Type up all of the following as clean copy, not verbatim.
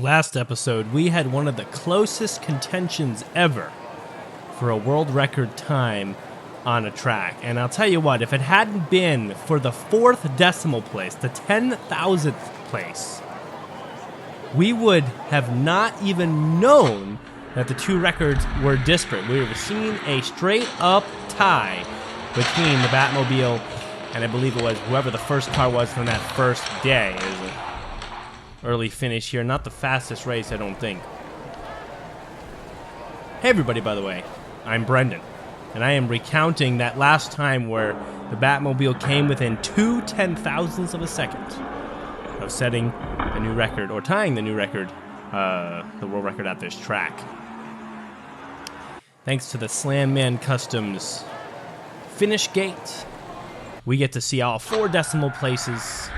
Last episode, we had one of the closest contentions ever for a world record time on a track. And I'll tell you what, if it hadn't been for the 4th decimal place, the 10,000th place, we would have not even known that the two records were disparate. We would have seen a straight-up tie between the Batmobile and I believe it was whoever the first car was from that first day. It was an early finish here. Not the fastest race, I don't think. Hey everybody, by the way. I'm Brendan, and I am recounting that last time where the Batmobile came within 2 10,000ths of a second of setting a new record, or tying the new record, the world record at this track. Thanks to the Slam Man Customs finish gate, we get to see all 4 decimal places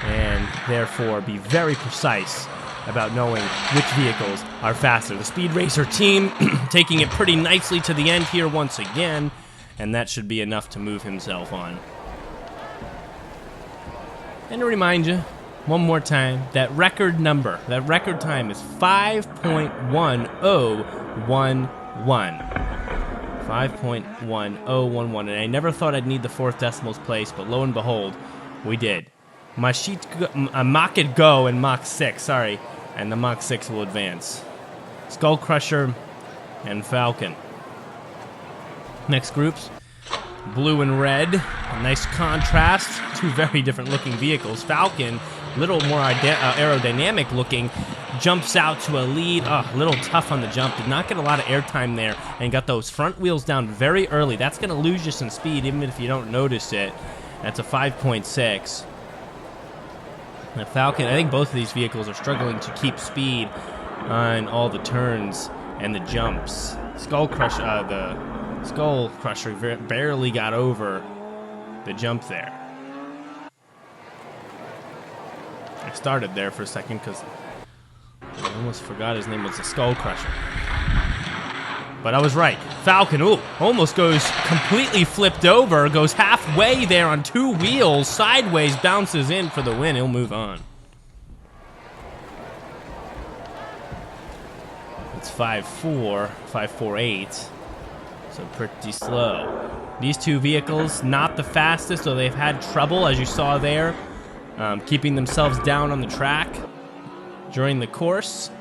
and therefore be very precise about knowing which vehicles are faster. The Speed Racer team taking it pretty nicely to the end here once again, and that should be enough to move himself on. And to remind you, one more time, that record number, that record time is 5.1011. 5.1011, and I never thought I'd need the 4th decimal place, but lo and behold, we did. Mach it go and Mach 6, sorry, and the Mach 6 will advance. Skull Crusher and Falcon. Next groups, blue and red, a nice contrast, 2 very different looking vehicles. Falcon, a little more aerodynamic looking, jumps out to a lead. A little tough on the jump, did not get a lot of airtime there, and got those front wheels down very early. That's going to lose you some speed, even if you don't notice it. That's a 5.6. The Falcon, I think both of these vehicles are struggling to keep speed on all the turns and the jumps. The Skull Crusher barely got over the jump there. I started there for a second because I almost forgot his name was the Skull Crusher. But I was right. Falcon, almost goes completely flipped over, goes halfway there on 2 wheels, sideways, bounces in for the win. He'll move on. It's 5.4, 5.48, so pretty slow. These 2 vehicles, not the fastest, so they've had trouble, as you saw there, keeping themselves down on the track during the course.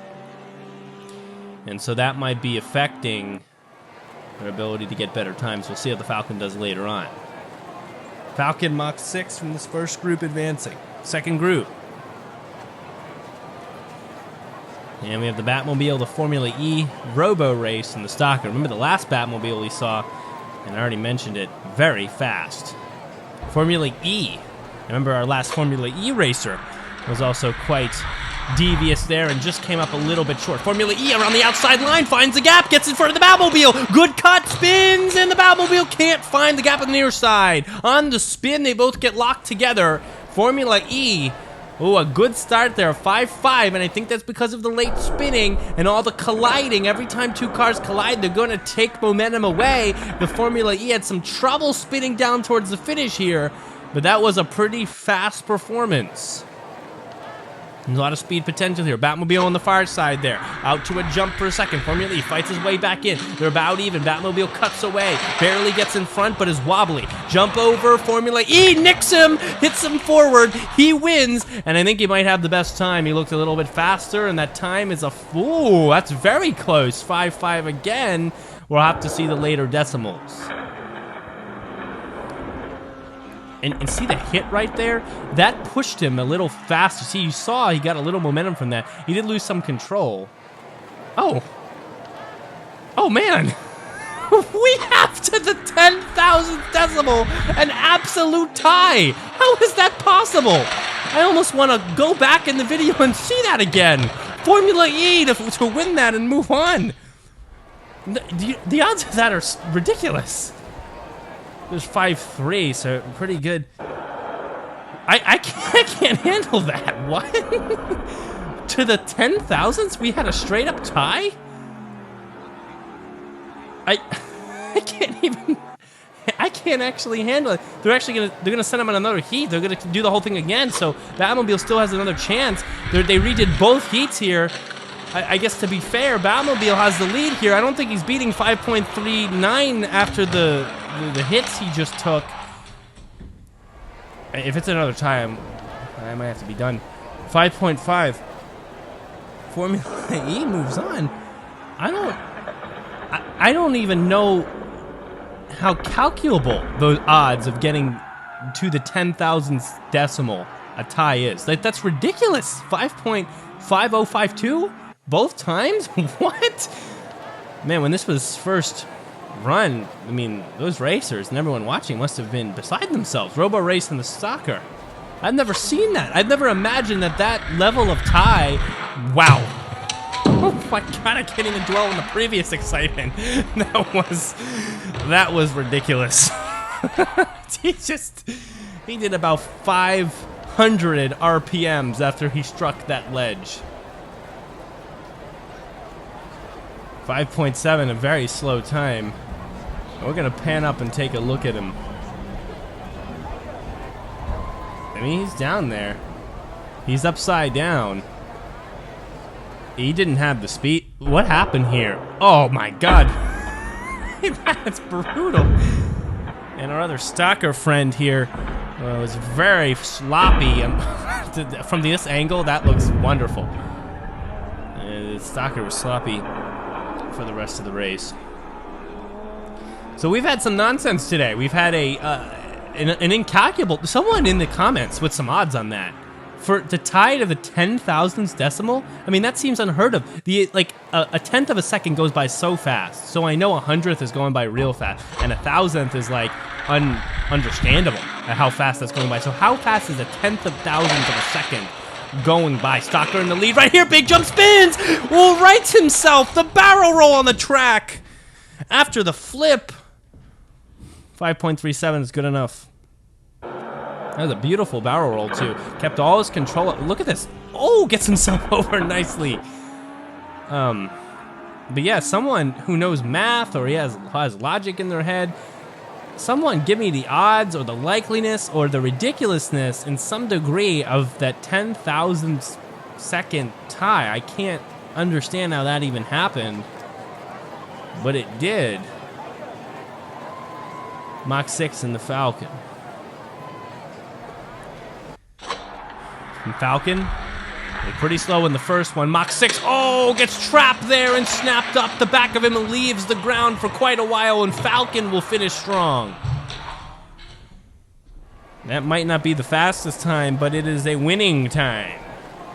And so that might be affecting their ability to get better times. We'll see how the Falcon does later on. Falcon Mach 6 from this first group advancing. Second group. And we have the Batmobile, the Formula E, ROBORACE, and the Stalker. Remember the last Batmobile we saw, and I already mentioned it, very fast. Formula E. Remember our last Formula E racer was also quite devious there and just came up a little bit short. Formula E around the outside line, finds the gap, gets in front of the Batmobile. Good cut, spins, and the Batmobile can't find the gap on the near side. On the spin, they both get locked together. Formula E, a good start there, 5.5, and I think that's because of the late spinning and all the colliding. Every time 2 cars collide, they're going to take momentum away. The Formula E had some trouble spinning down towards the finish here, but that was a pretty fast performance. There's a lot of speed potential here. Batmobile on the far side there. Out to a jump for a second. Formula E fights his way back in. They're about even. Batmobile cuts away. Barely gets in front, but is wobbly. Jump over. Formula E nicks him. Hits him forward. He wins. And I think he might have the best time. He looked a little bit faster, and that time is that's very close. 5.5 again. We'll have to see the later decimals. And see the hit right there? That pushed him a little faster. See, you saw he got a little momentum from that. He did lose some control. Oh, man. We have to the 10,000th decimal an absolute tie. How is that possible? I almost want to go back in the video and see that again. Formula E to win that and move on. The odds of that are ridiculous. There's 5.3, so pretty good. I can't handle that. What? To the 10,000ths, we had a straight up tie? I can't even I can't actually handle it. They're gonna send him on another heat. They're gonna do the whole thing again. So Batmobile still has another chance. They redid both heats here. I guess to be fair, Batmobile has the lead here. I don't think he's beating 5.39 after the hits he just took. If it's another time, I might have to be done. 5.5. Formula E moves on. I don't even know how calculable those odds of getting to the 10,000th decimal a tie is. Like, that's ridiculous. 5.5052 both times? What? Man, when this was first run, I mean, those racers and everyone watching must have been beside themselves. RoboRace and the stalker. I've never seen that. I've never imagined that level of tie. Wow. Oh my God, I can't even dwell on the previous excitement. That was ridiculous. He did about 500 RPMs after he struck that ledge. 5.7, a very slow time. We're gonna pan up and take a look at him. I mean, he's down there. He's upside down. He didn't have the speed. What happened here? Oh my God. That's brutal. And our other stalker friend here was very sloppy. From this angle, that looks wonderful. The stalker was sloppy for the rest of the race. So we've had some nonsense today. We've had an incalculable... Someone in the comments with some odds on that. For the tie to the 10,000th decimal, I mean, that seems unheard of. A tenth of a second goes by so fast. So I know 100th is going by real fast, and 1,000th is like understandable at how fast that's going by. So how fast is a 10th of 1,000th of a second going by? Stalker in the lead right here. Big jump spins. Will rights himself. The barrel roll on the track after the flip. 5.37 is good enough. That was a beautiful barrel roll, too. Kept all his control. Look at this. Oh, gets himself over nicely. But yeah, someone who knows math or he has logic in their head, someone give me the odds or the likeliness or the ridiculousness in some degree of that 10,000th second tie. I can't understand how that even happened, but it did. Mach 6 in the Falcon. And Falcon, pretty slow in the first one. Mach 6, oh, gets trapped there and snapped up. The back of him and leaves the ground for quite a while, and Falcon will finish strong. That might not be the fastest time, but it is a winning time.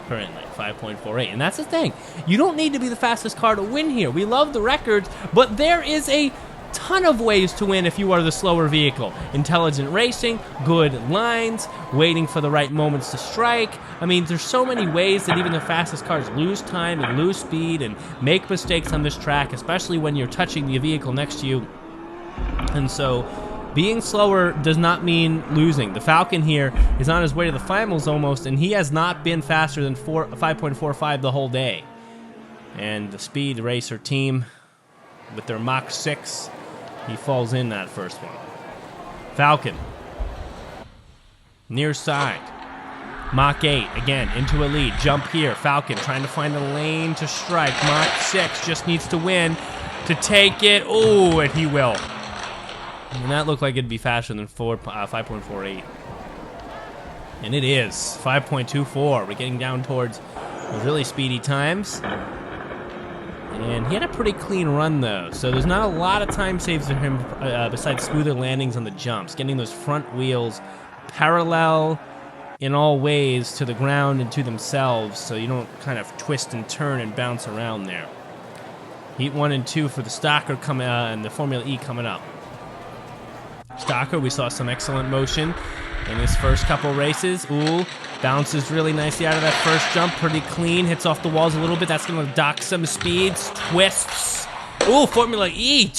Currently, 5.48. And that's the thing. You don't need to be the fastest car to win here. We love the records, but there is a ton of ways to win if you are the slower vehicle. Intelligent racing, good lines, waiting for the right moments to strike. I mean, there's so many ways that even the fastest cars lose time and lose speed and make mistakes on this track, especially when you're touching the vehicle next to you. And so being slower does not mean losing. The Falcon here is on his way to the finals almost, and he has not been faster than 5.45 the whole day. And the Speed Racer team with their Mach 6, he falls in that first one. Falcon. Near side. Mach 8, again, into a lead. Jump here. Falcon trying to find a lane to strike. Mach 6 just needs to win to take it. Oh, and he will. And that looked like it'd be faster than 5.48. And it is. 5.24. We're getting down towards those really speedy times. And he had a pretty clean run, though, so there's not a lot of time saves for him besides smoother landings on the jumps, getting those front wheels parallel in all ways to the ground and to themselves, so you don't kind of twist and turn and bounce around there. Heat 1 and 2 for the Stalker and the Formula E coming up. Stalker, we saw some excellent motion in his first couple races. Ooh, bounces really nicely out of that first jump. Pretty clean. Hits off the walls a little bit. That's going to dock some speeds. Twists. Ooh, Formula E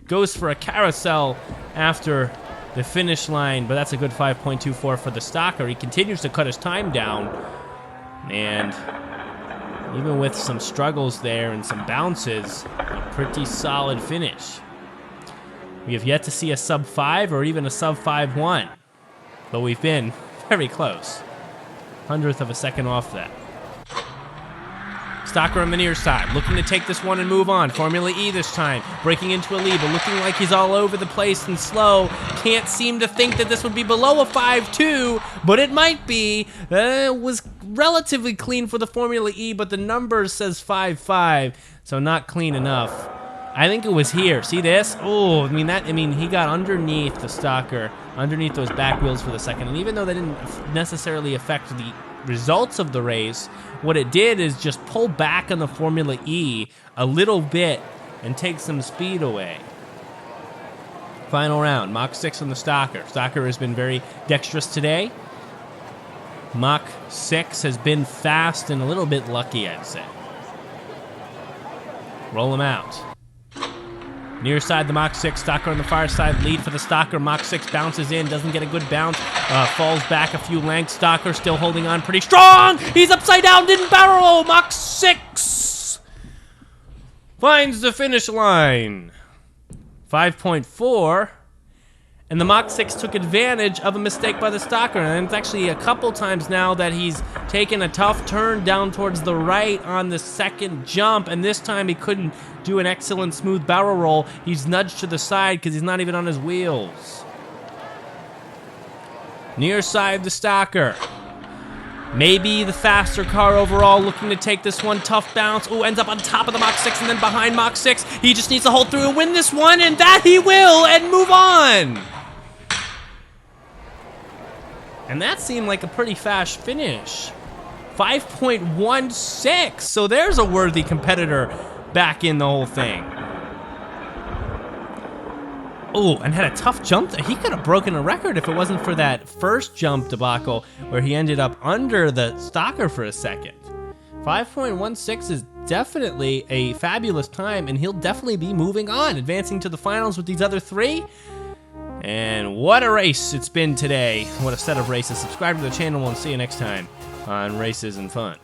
goes for a carousel after the finish line. But that's a good 5.24 for the Stalker. He continues to cut his time down. And even with some struggles there and some bounces, a pretty solid finish. We have yet to see a sub 5 or even a sub 5.1, but we've been very close. 100th of a second off that. Stocker on the near side, looking to take this one and move on. Formula E this time, breaking into a lead, but looking like he's all over the place and slow. Can't seem to think that this would be below a 5.2, but it might be. It was relatively clean for the Formula E, but the number says 5.5, so not clean enough. I think it was here. See this? Oh, I mean, he got underneath the Stocker, underneath those back wheels for the second, and even though that didn't necessarily affect the results of the race, what it did is just pull back on the Formula E a little bit and take some speed away. Final round, Mach 6 on the Stocker. Stocker has been very dexterous today. Mach 6 has been fast and a little bit lucky, I'd say. Roll him out. Near side, the Mach 6, Stocker on the far side, lead for the Stocker. Mach 6 bounces in, doesn't get a good bounce, falls back a few lengths. Stocker still holding on pretty strong. He's upside down, didn't barrel. Mach 6 finds the finish line. 5.4. And the Mach 6 took advantage of a mistake by the Stocker. And it's actually a couple times now that he's taken a tough turn down towards the right on the second jump. And this time he couldn't do an excellent smooth barrel roll. He's nudged to the side because he's not even on his wheels. Near side, the Stocker. Maybe the faster car overall, looking to take this one. Tough bounce. Oh, ends up on top of the Mach 6 and then behind Mach 6. He just needs to hold through and win this one, and that he will, and move on. And that seemed like a pretty fast finish. 5.16. So there's a worthy competitor back in the whole thing. Oh, and had a tough jump. He could have broken a record if it wasn't for that first jump debacle where he ended up under the Stocker for a second. 5.16 is definitely a fabulous time, and he'll definitely be moving on, advancing to the finals with these other three. And what a race it's been today. What a set of races. Subscribe to the channel, and we'll see you next time on Races and Fun.